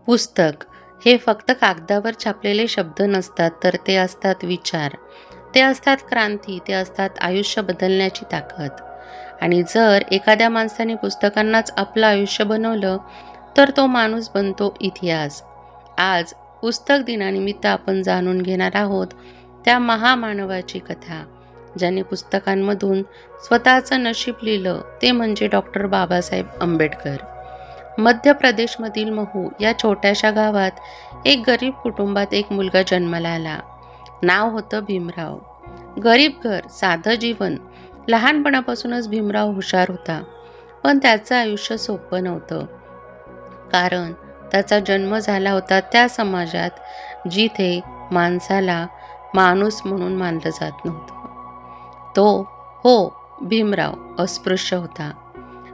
पुस्तक हे फक्त कागदावर छापलेले शब्द नसतात, तर ते असतात विचार, ते असतात क्रांती, ते असतात आयुष्य बदलण्याची ताकद. आणि जर एखाद्या माणसाने पुस्तकांनाच आपलं आयुष्य बनवलं, तर तो माणूस बनतो इतिहास. आज पुस्तक दिनानिमित्त आपण जाणून घेणार आहोत त्या महामानवाची कथा, ज्याने पुस्तकांमधून स्वतःचं नशीब लिहिलं, ते म्हणजे डॉक्टर बाबासाहेब आंबेडकर. मध्य प्रदेशमधील महू या छोट्याशा गावात एक गरीब कुटुंबात एक मुलगा जन्माला आला. नाव होतं भीमराव. गरीब घर, साधं जीवन. लहानपणापासूनच भीमराव हुशार होता, पण त्याचं आयुष्य सोपं नव्हतं. कारण त्याचा जन्म झाला होता त्या समाजात जिथे माणसाला माणूस म्हणून मानलं जात नव्हतं. तो, हो, भीमराव अस्पृश्य होता.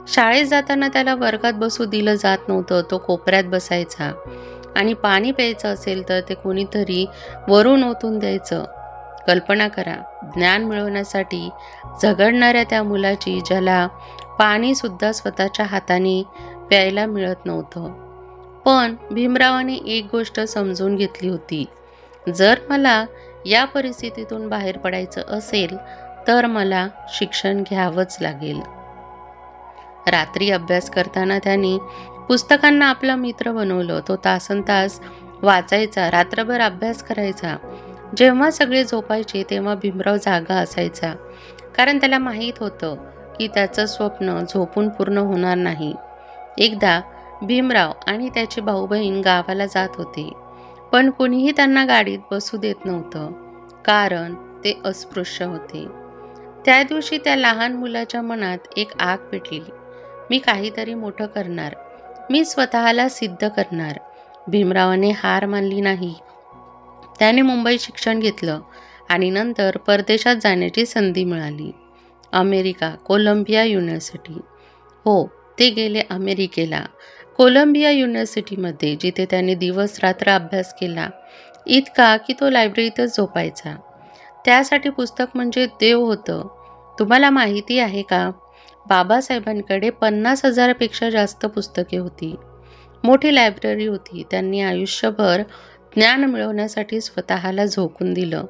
शाळेत जाताना त्याला वर्गात बसू दिलं जात नव्हतं. तो कोपऱ्यात बसायचा आणि पाणी प्यायचं असेल तर ते कोणीतरी वरून ओतून द्यायचं. कल्पना करा, ज्ञान मिळवण्यासाठी झगडणाऱ्या त्या मुलाची, ज्याला पाणीसुद्धा स्वतःच्या हाताने प्यायला मिळत नव्हतं. पण भीमरावाने एक गोष्ट समजून घेतली होती, जर मला या परिस्थितीतून बाहेर पडायचं असेल तर मला शिक्षण घ्यावंच लागेल. रात्री अभ्यास करताना त्याने पुस्तकांना आपला मित्र बनवलं. तो तासनतास वाचायचा, रात्रभर अभ्यास करायचा. जेव्हा सगळे झोपायचे तेव्हा भीमराव जागा असायचा, कारण त्याला माहीत होतं की त्याचं स्वप्न झोपून पूर्ण होणार नाही. एकदा भीमराव आणि त्याचे भाऊ बहीण गावाला जात होते, पण कोणीही त्यांना गाडीत बसू देत नव्हतं, कारण ते अस्पृश्य होते. त्या दिवशी त्या लहान मुलाच्या मनात एक आग पेटली. मी काहीतरी मोठं करणार, मी स्वतःला सिद्ध करणार. भीमरावाने हार मानली नाही. त्याने मुंबईत शिक्षण घेतलं आणि नंतर परदेशात जाण्याची संधी मिळाली. America, Columbia University. हो, ते गेले अमेरिकेला. कोलंबिया युनिव्हर्सिटीमध्ये, जिथे त्याने दिवस रात्र अभ्यास केला, इतका की तो लायब्ररीतच झोपायचा. त्यासाठी पुस्तक म्हणजे देव होतं. तुम्हाला माहिती आहे का, बाबासाहेबांकडे 50,000 पेक्षा जास्त पुस्तके होती. मोठी लायब्ररी होती. त्यांनी आयुष्यभर ज्ञान मिळवण्यासाठी स्वतःला झोकून दिलं,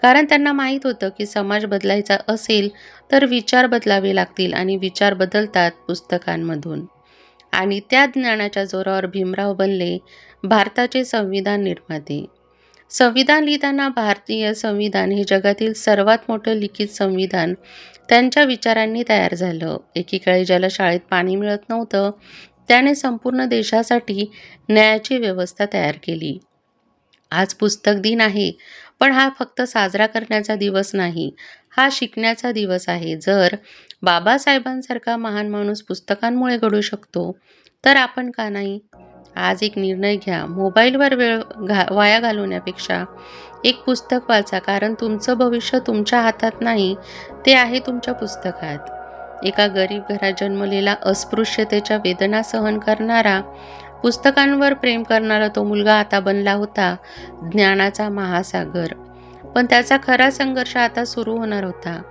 कारण त्यांना माहीत होतं की समाज बदलायचा असेल तर विचार बदलावे लागतील, आणि विचार बदलतात पुस्तकांमधून. आणि त्या ज्ञानाच्या जोरावर भीमराव बनले भारताचे संविधान निर्माते. संविधान लिहिताना भारतीय संविधान हे जगातील सर्वात मोठं लिखित संविधान त्यांच्या विचारांनी तयार झालं. एकीकडे ज्याला शाळेत पाणी मिळत नव्हतं, त्याने संपूर्ण देशासाठी न्यायाची व्यवस्था तयार केली. आज पुस्तक दिन आहे, पण हा फक्त साजरा करण्याचा दिवस नाही, हा शिकण्याचा दिवस आहे. जर बाबासाहेबांसारखा महान माणूस पुस्तकांमुळे घडू शकतो, तर आपण का नाही? आज एक निर्णय घ्या. मोबाईलवर वेळ वाया घालवण्यापेक्षा एक पुस्तक वाचा, कारण तुमचं भविष्य तुमच्या हातात नाही, ते आहे तुमच्या पुस्तकात. एका गरीब घरात जन्मलेला, अस्पृश्यतेच्या वेदना सहन करणारा, पुस्तकांवर प्रेम करणारा तो मुलगा आता बनला होता ज्ञानाचा महासागर. पण त्याचा खरा संघर्ष आता सुरू होणार होता.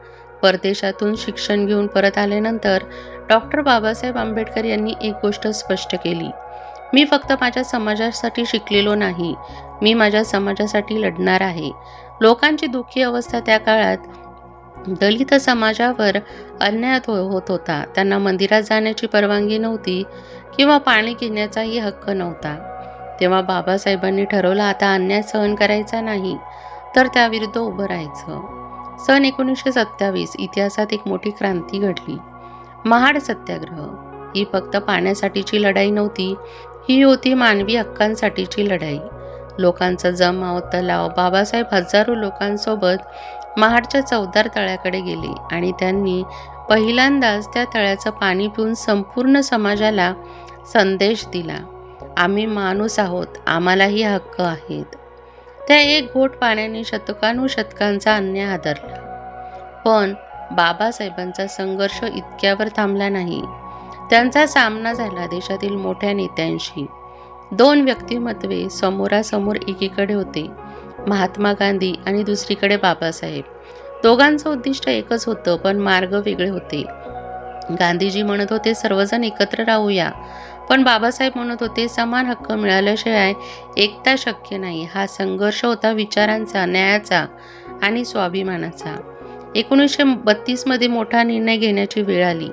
परदेशातून शिक्षण घेऊन परत आल्यानंतर डॉक्टर बाबासाहेब आंबेडकर यांनी एक गोष्ट स्पष्ट केली, मी फक्त माझ्या समाजासाठी शिकलेलो नाही, मी माझ्या समाजासाठी लढणार आहे. लोकांची दुःखी अवस्था त्या काळात, दलित समाजावर अन्याय होत होता. त्यांना मंदिरात जाण्याची परवानगी नव्हती किंवा पाणी घेण्याचाही हक्क नव्हता. तेव्हा बाबासाहेबांनी ठरवलं, आता अन्याय सहन करायचा नाही, तर त्याविरुद्ध उभं राहायचं. सन 1927 इतिहासात एक मोठी क्रांती घडली. महाड सत्याग्रह. ही फक्त पाण्यासाठीची लढाई नव्हती, ही होती मानवी हक्कांसाठीची लढाई. लोकांचा जमाव, तलाव. बाबासाहेब हजारो लोकांसोबत महाडच्या चवदार तळ्याकडे गेले आणि त्यांनी पहिल्यांदाच त्या तळ्याचं पाणी पिऊन संपूर्ण समाजाला संदेश दिला, आम्ही माणूस आहोत, आम्हालाही हक्क आहेत. त्या एक घोट पाण्याने शतकानुशतकांचा अन्याय हादरला. पण बाबासाहेबांचा संघर्ष इतक्यावर थांबला नाही. त्यांचा सामना झाला देशातील मोठ्या नेत्यांशी. 2 व्यक्तिमत्वे समोरासमोर. एकीकडे होते महात्मा गांधी आणि दुसरीकडे बाबासाहेब. दोघांचं उद्दिष्ट एकच होतं, पण मार्ग वेगळे होते. गांधीजी म्हणत होते, सर्वजण एकत्र राहूया. पण बाबासाहेब म्हणत होते, समान हक्क मिळाल्याशिवाय एकता शक्य नाही. हा संघर्ष होता विचारांचा, न्यायाचा आणि स्वाभिमानाचा. 1932 मध्ये मोठा निर्णय घेण्याची वेळ आली.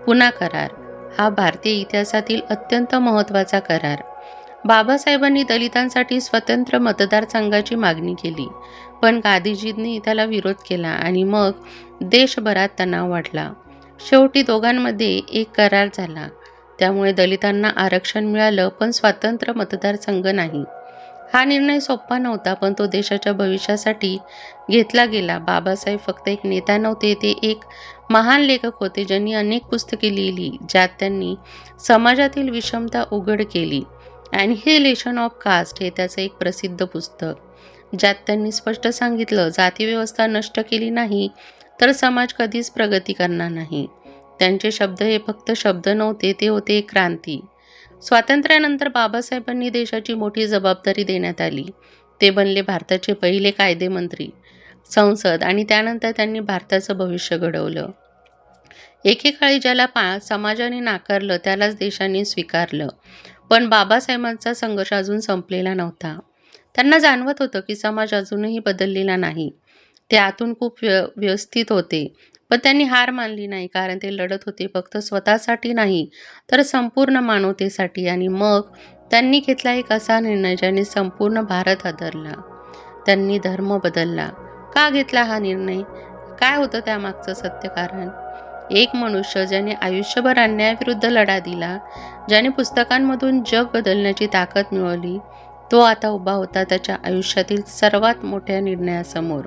पुना करार हा भारतीय इतिहासातील अत्यंत महत्त्वाचा करार. बाबासाहेबांनी दलितांसाठी स्वतंत्र मतदारसंघाची मागणी केली, पण गांधीजींनी त्याला विरोध केला आणि मग देशभरात तणाव वाढला. शेवटी दोघांमध्ये एक करार झाला. त्यामुळे दलितांना आरक्षण मिळालं, पण स्वतंत्र मतदारसंघ नाही. हा निर्णय सोपा नव्हता, पण तो देशाच्या भविष्यासाठी घेतला गेला. बाबासाहेब फक्त एक नेता नव्हते, ते एक महान लेखक होते, ज्यांनी अनेक पुस्तके लिहिली, ज्यात त्यांनी समाजातील विषमता उघड केली. ॲनिहिलेशन ऑफ कास्ट हे त्याचं एक प्रसिद्ध पुस्तक, ज्यात त्यांनी स्पष्ट सांगितलं, जातीव्यवस्था नष्ट केली नाही तर समाज कधीच प्रगती करणार नाही. त्यांचे शब्द हे फक्त शब्द नव्हते, ते होते एक क्रांती. स्वातंत्र्यानंतर बाबासाहेबांनी देशाची मोठी जबाबदारी देण्यात आली. ते बनले भारताचे पहिले कायदेमंत्री, संसद आणि त्यानंतर त्यांनी भारताचं भविष्य घडवलं. एकेकाळी ज्याला समाजाने नाकारलं त्यालाच देशाने स्वीकारलं. पण बाबासाहेबांचा संघर्ष अजून संपलेला नव्हता. त्यांना जाणवत होतं की समाज अजूनही बदललेला नाही. ते आतून खूप व्यवस्थित होते, पण त्यांनी हार मानली नाही, कारण ते लढत होते फक्त स्वतःसाठी नाही तर संपूर्ण मानवतेसाठी. आणि मग त्यांनी घेतला एक असा निर्णय ज्याने संपूर्ण भारत हादरला. त्यांनी धर्म बदलला. का घेतला हा निर्णय? काय होतं त्यामागचं सत्य कारण? एक मनुष्य ज्याने आयुष्यभर अन्यायाविरुद्ध लढा दिला, ज्याने पुस्तकांमधून जग बदलण्याची ताकद मिळवली, तो आता उभा होता त्याच्या आयुष्यातील सर्वात मोठ्या निर्णयासमोर.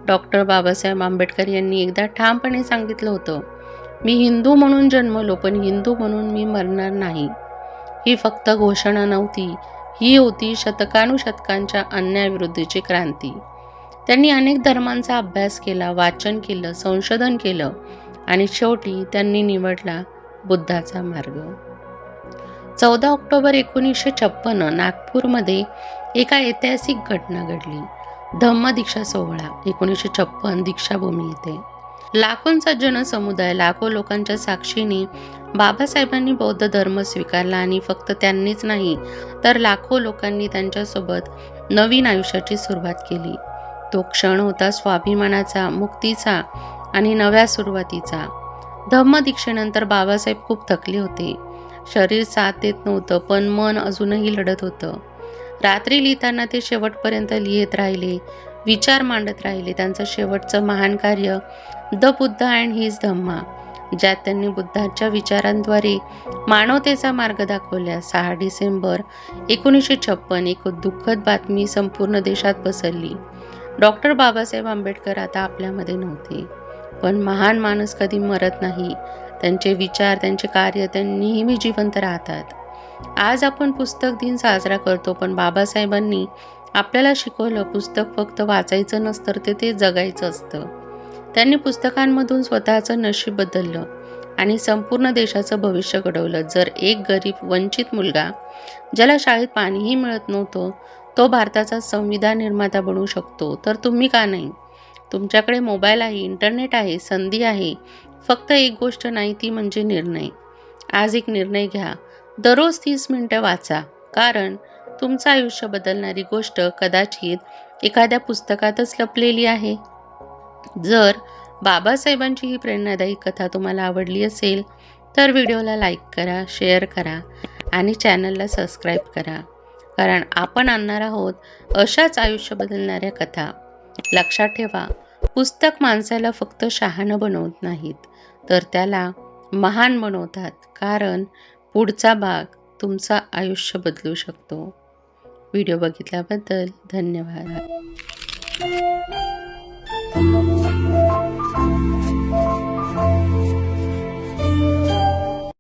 डॉक्टर बाबासाहेब आंबेडकर यांनी एकदा ठामपणे सांगितलं होतं, मी हिंदू म्हणून जन्मलो, पण हिंदू म्हणून मी मरणार नाही. ही फक्त घोषणा नव्हती, ही होती शतकानुशतकांच्या अन्यायाविरुद्धची क्रांती. त्यांनी अनेक धर्मांचा अभ्यास केला, वाचन केलं, संशोधन केलं आणि शेवटी त्यांनी निवडला बुद्धाचा मार्ग. 14 ऑक्टोबर 1956 नागपूरमध्ये एका ऐतिहासिक घटना घडली. धम्मदीक्षा सोहळा. 1956 दीक्षाभूमी येथे लाखोंचा जनसमुदाय, लाखो लोकांच्या साक्षीने बाबासाहेबांनी बौद्ध धर्म स्वीकारला. आणि फक्त त्यांनीच नाही तर लाखो लोकांनी त्यांच्यासोबत नवीन आयुष्याची सुरुवात केली. तो क्षण होता स्वाभिमानाचा, मुक्तीचा आणि नव्या सुरुवातीचा. धम्मदीक्षेनंतर बाबासाहेब खूप थकले होते. शरीर साथ देत नव्हतं, पण मन अजूनही लढत होतं. रात्री लिहिताना ते शेवटपर्यंत लिहित राहिले, विचार मांडत राहिले. त्यांचं शेवटचं महान कार्य द बुद्ध अँड हिज धम्मा, ज्यात त्यांनी बुद्धाच्या विचारांद्वारे मानवतेचा मार्ग दाखवला. 6 डिसेंबर 1956 एक दुःखद बातमी संपूर्ण देशात पसरली. डॉक्टर बाबासाहेब आंबेडकर आता आपल्यामध्ये नव्हते. पण महान माणूस कधी मरत नाही. त्यांचे विचार, त्यांचे कार्य ते नेहमी जिवंत राहतात. आज आपण पुस्तक दिन साजरा करतो, पण बाबासाहेबांनी आपल्याला शिकवलं, पुस्तक फक्त वाचायचं नसतं, ते जगायचं असतं. त्यांनी पुस्तकांमधून स्वतःचं नशीब बदललं आणि संपूर्ण देशाचं भविष्य घडवलं. जर एक गरीब वंचित मुलगा, ज्याला शाळेत पाणीही मिळत नव्हतं, तो भारताचा संविधान निर्माता बनू शकतो, तर तुम्ही का नाही? तुमच्याकडे मोबाईल आहे, इंटरनेट आहे, संधी आहे. फक्त एक गोष्ट नाही, ती म्हणजे निर्णय. आज एक निर्णय घ्या. दररोज 30 मिनिटं वाचा, कारण तुमचं आयुष्य बदलणारी गोष्ट कदाचित एखाद्या पुस्तकातच लपलेली आहे. जर बाबासाहेबांची ही प्रेरणादायी कथा तुम्हाला आवडली असेल तर व्हिडिओला लाईक करा, शेअर करा आणि चॅनलला सबस्क्राईब करा, कारण आपण आणणार आहोत अशाच आयुष्य बदलणाऱ्या कथा. लक्षात ठेवा, पुस्तक माणसाला फक्त शहाणं बनवत नाहीत, तर त्याला महान बनवतात, कारण पुढचा भाग तुमचं आयुष्य बदलू शकतो. व्हिडिओ बघितल्याबद्दल धन्यवाद.